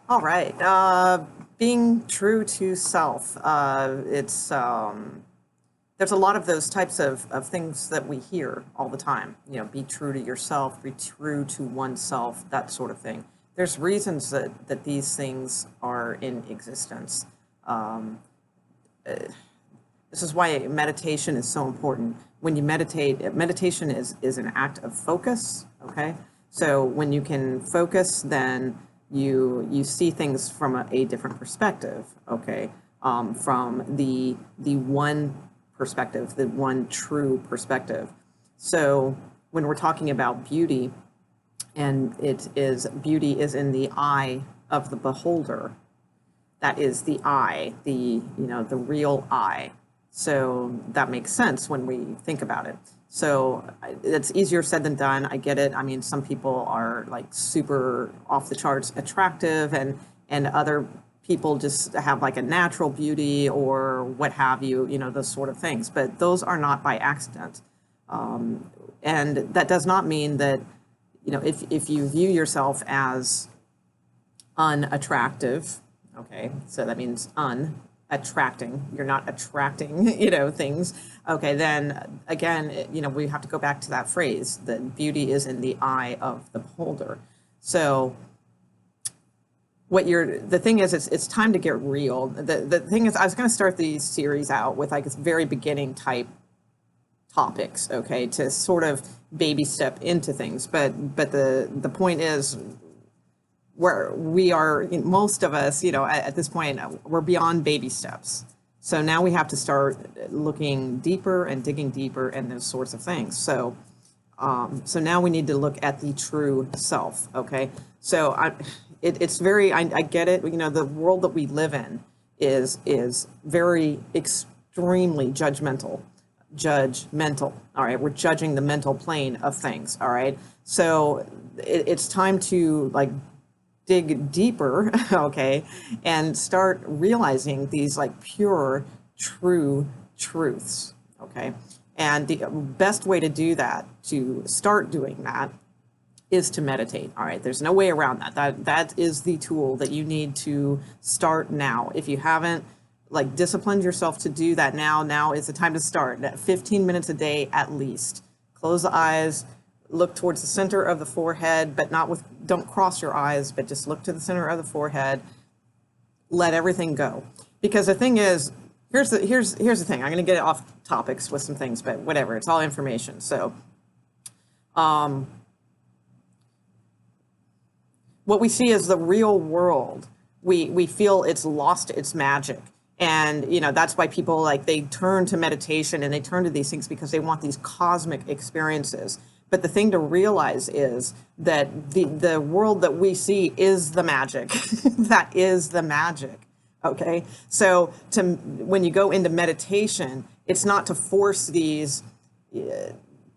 All right. Being true to self. There's a lot of those types of things that we hear all the time. Be true to yourself, be true to oneself, that sort of thing. There's reasons that these things are in existence. Um, this is why meditation is so important. When you meditate, meditation is an act of focus. Okay, so when you can focus, then you see things from a different perspective. Okay, from the one perspective, the one true perspective. So when we're talking about beauty, and it is beauty is in the eye of the beholder. That is the eye, the real eye. So that makes sense when we think about it. So it's easier said than done. I get it. I mean, some people are like super off the charts attractive, and other people just have like a natural beauty or what have you, those sort of things. But those are not by accident. And that does not mean that, if you view yourself as unattractive. Okay, so that means unattracting. You're not attracting, things. Okay, then again, we have to go back to that phrase that beauty is in the eye of the beholder. So the thing is, it's time to get real. The thing is, I was going to start these series out with like a very beginning type topics, okay, to sort of baby step into things. But the point is, where we are, most of us, at this point, we're beyond baby steps. So now we have to start looking deeper and digging deeper and those sorts of things. So now we need to look at the true self. Okay. So it's very, I get it. The world that we live in is very extremely judgmental. All right. We're judging the mental plane of things. All right. So it's time to like dig deeper, okay, and start realizing these like pure, true truths, okay? And the best way to do that, to start doing that, is to meditate. All right, there's no way around that. That is the tool that you need to start now. If you haven't like disciplined yourself to do that now is the time to start. 15 minutes a day at least. Close the eyes, look towards the center of the forehead, but don't cross your eyes, but just look to the center of the forehead. Let everything go. Because the thing is, here's the thing. I'm going to get off topics with some things, but whatever. It's all information. So, what we see is the real world. We feel it's lost its magic. And, that's why people like they turn to meditation and they turn to these things because they want these cosmic experiences. But the thing to realize is that the world that we see is the magic. That is the magic. Okay. So when you go into meditation, it's not to force these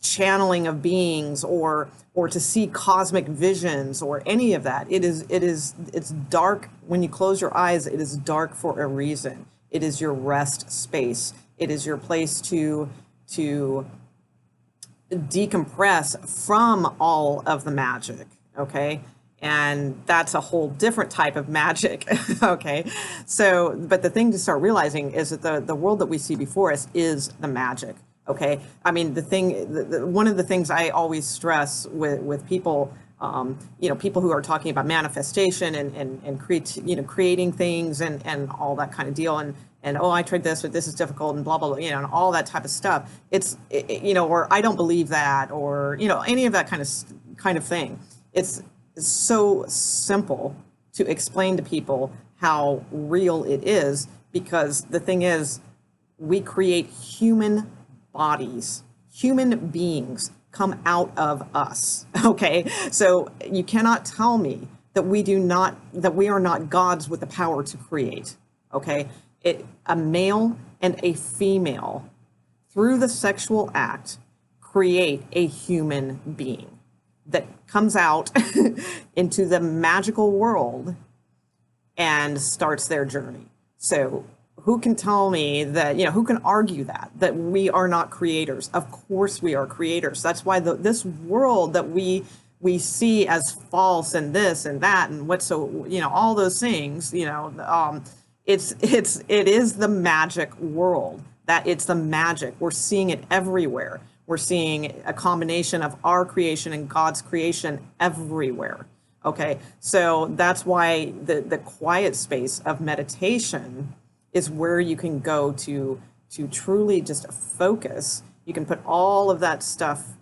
channeling of beings or to see cosmic visions or any of that. It's dark. When you close your eyes, it is dark for a reason. It is your rest space. It is your place to decompress from all of the magic, okay? And that's a whole different type of magic, okay? So, but the thing to start realizing is that the world that we see before us is the magic, okay? I mean, one of the things I always stress with people, people who are talking about manifestation and creating things and all that kind of deal, and oh, I tried this, but this is difficult, and blah blah blah, and all that type of stuff. Or I don't believe that, or any of that kind of thing. It's so simple to explain to people how real it is, because the thing is, we create human bodies, human beings come out of us. Okay, so you cannot tell me that we are not gods with the power to create. Okay, a male and a female, through the sexual act, create a human being that comes out into the magical world and starts their journey. So who can tell me that, who can argue that we are not creators? Of course we are creators. That's why this world that we we see as false and this and that and what, so, all those things, it is the magic world. That it's the magic. We're seeing it everywhere. We're seeing a combination of our creation and God's creation everywhere. Okay, so that's why the quiet space of meditation is where you can go to truly just focus. You can put all of that stuff,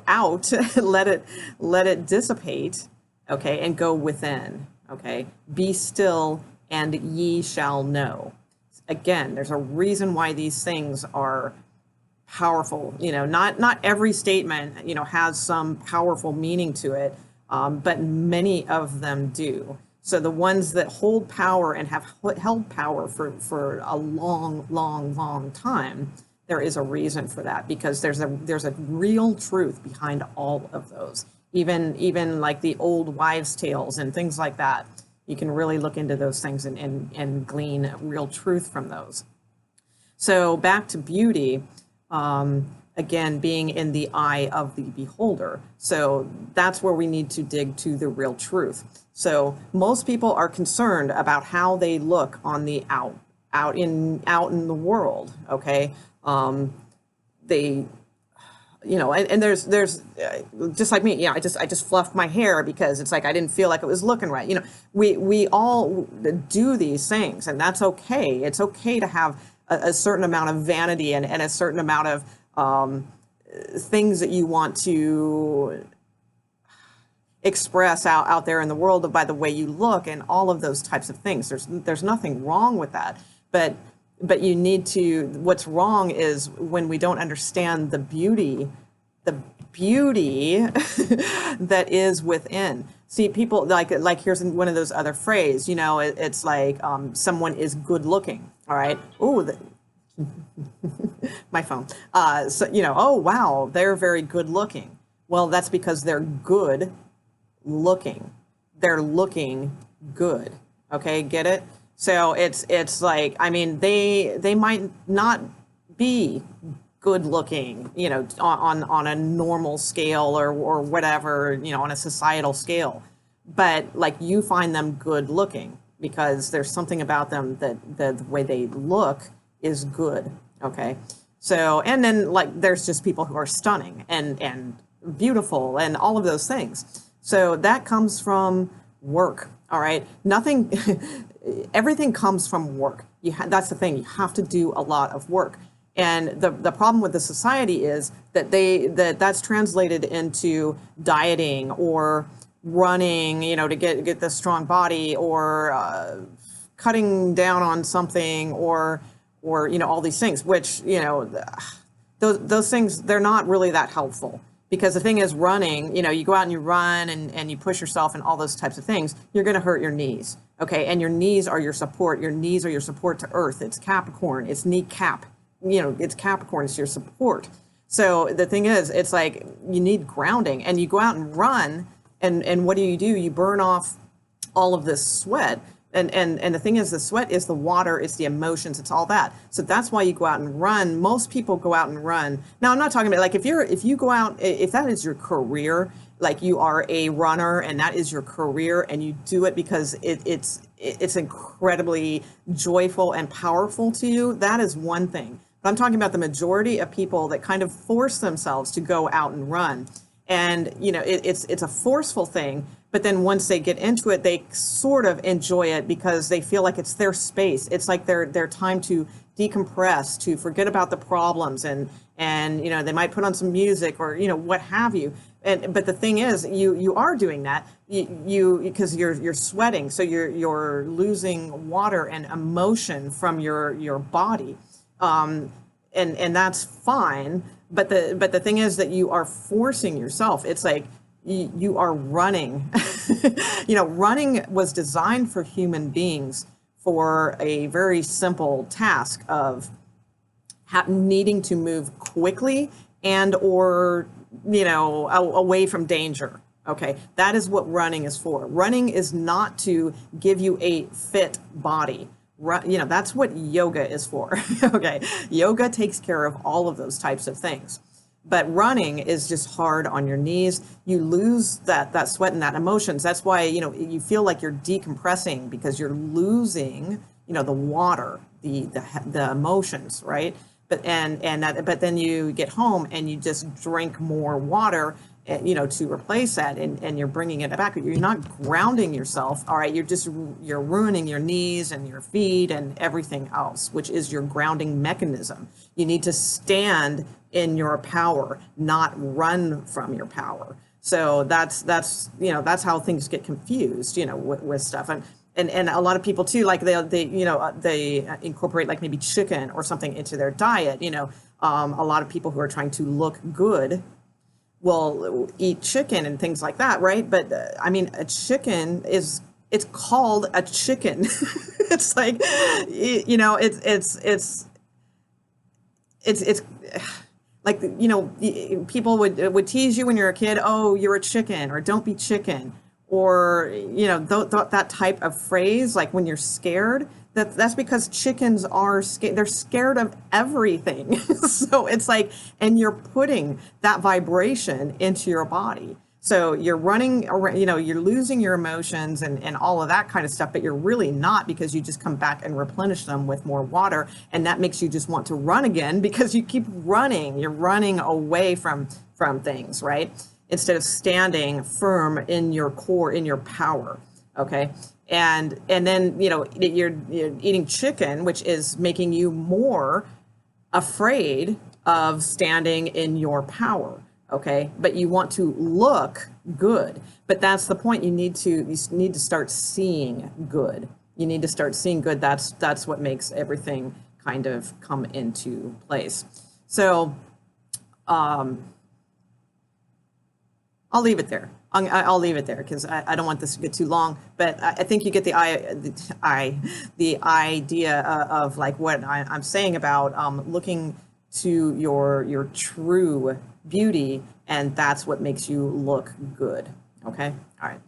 out, let it dissipate, okay, and go within, okay? Be still and ye shall know. Again, there's a reason why these things are powerful. Not every statement, has some powerful meaning to it, but many of them do. So the ones that hold power and have held power for a long, long, long time, there is a reason for that, because there's a real truth behind all of those. Even like the old wives' tales and things like that, you can really look into those things and glean real truth from those. So back to beauty, again, being in the eye of the beholder. So that's where we need to dig to the real truth. So most people are concerned about how they look on the out in the world. Okay, they, and there's just like me. I just fluffed my hair because it's like I didn't feel like it was looking right. We all do these things, and that's okay. It's okay to have a certain amount of vanity and a certain amount of things that you want to express out there in the world by the way you look and all of those types of things. There's nothing wrong with that, but you need to. What's wrong is when we don't understand the beauty that is within. See, people like here's one of those other phrases. It's like someone is good looking. All right. Ooh, my phone. So oh wow, they're very good looking. Well, that's because they're good looking. They're looking good. Okay, get it? So it's like, I mean, they might not be good looking, on a normal scale or whatever, on a societal scale, but like you find them good looking because there's something about them that the way they look is good. Okay, so and then like there's just people who are stunning and beautiful and all of those things. So that comes from work. All right, nothing. Everything comes from work. That's the thing. You have to do a lot of work. And the problem with the society is that that's translated into dieting or running, to get the strong body, or cutting down on something, or all these things, which those things, they're not really that helpful. Because the thing is, running, you go out and you run and you push yourself and all those types of things, you're going to hurt your knees. Okay, and your knees are your support. Your knees are your support to earth. It's Capricorn. It's knee cap. It's Capricorn. It's your support. So the thing is, it's like you need grounding, and you go out and run, and what do? You burn off all of this sweat. And the thing is, the sweat is the water, it's the emotions, it's all that. So that's why you go out and run. Most people go out and run. Now, I'm not talking about like if you go out, if that is your career, like you are a runner and that is your career and you do it because it's incredibly joyful and powerful to you, that is one thing. But I'm talking about the majority of people that kind of force themselves to go out and run. And, it's a forceful thing. But then once they get into it, they sort of enjoy it because they feel like it's their space. It's like their time to decompress, to forget about the problems, and they might put on some music or what have you. But the thing is, you are doing that because you're sweating, so you're losing water and emotion from your body, and that's fine. But the thing is that you are forcing yourself. It's like you are running. Running was designed for human beings for a very simple task of needing to move quickly and or away from danger. Okay, that is what running is for. Running is not to give you a fit body. That's what yoga is for. Okay, yoga takes care of all of those types of things. But running is just hard on your knees. You lose that sweat and that emotions. That's why, you feel like you're decompressing because you're losing, the water, the emotions, right? But then you get home and you just drink more water, to replace that, and you're bringing it back. You're not grounding yourself. All right, you're ruining your knees and your feet and everything else, which is your grounding mechanism. You need to stand in your power, not run from your power. So that's how things get confused, with stuff. And a lot of people too, like they incorporate like maybe chicken or something into their diet. A lot of people who are trying to look good will eat chicken and things like that, right? But I mean, a chicken it's called a chicken. It's like, it's like, people would tease you when you're a kid, oh, you're a chicken, or don't be chicken, or that type of phrase, like when you're scared. That's because chickens are scared. They're scared of everything. So it's like, and you're putting that vibration into your body. So you're running around, you're losing your emotions and all of that kind of stuff, but you're really not, because you just come back and replenish them with more water. And that makes you just want to run again, because you keep running. You're running away from things, right? Instead of standing firm in your core, in your power. Okay. And then, you're eating chicken, which is making you more afraid of standing in your power. Okay. But you want to look good. But that's the point. You need to start seeing good. You need to start seeing good. That's what makes everything kind of come into place. So, I'll leave it there. I'll leave it there, because I don't want this to get too long. But I think you get the idea of like what I'm saying about looking to your true beauty, and that's what makes you look good. Okay. All right.